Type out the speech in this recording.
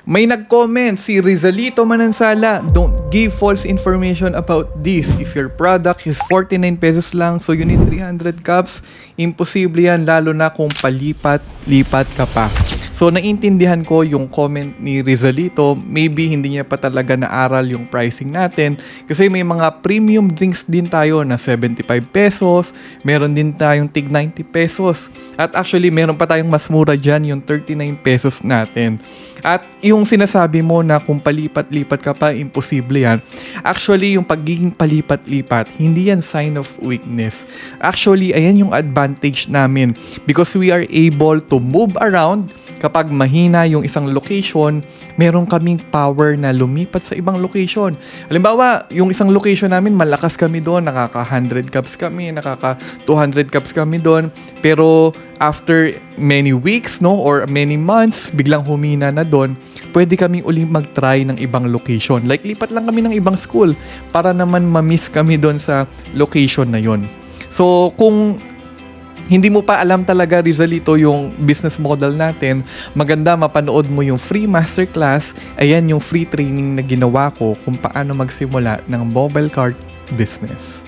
May nag-comment si Rizalito Manansala, don't give false information about this. If your product is 49 pesos lang, so you need 300 cups, imposible yan, lalo na kung palipat-lipat ka pa. So, naiintindihan ko yung comment ni Rizalito. Maybe hindi niya pa talaga naaral yung pricing natin. Kasi may mga premium drinks din tayo na 75 pesos. Meron din tayong tig 90 pesos. At actually, meron pa tayong mas mura dyan, yung 39 pesos natin. At yung sinasabi mo na kung palipat-lipat ka pa, imposible yan. Actually, yung pagiging palipat-lipat, hindi yan sign of weakness. Actually, ayan yung advantage namin. Because we are able to move around. Kapag mahina yung isang location, meron kaming power na lumipat sa ibang location. Halimbawa, yung isang location namin, malakas kami doon, nakaka 100 cups kami, nakaka 200 cups kami doon. Pero after many weeks, no, or many months, biglang humina na doon, pwede kaming uling mag-try ng ibang location. Like, lipat lang kami ng ibang school para naman ma-miss kami doon sa location na yon. So, kung hindi mo pa alam talaga, Rizalito, yung business model natin, maganda mapanood mo yung free masterclass. Ayan yung free training na ginawa ko kung paano magsimula ng mobile cart business.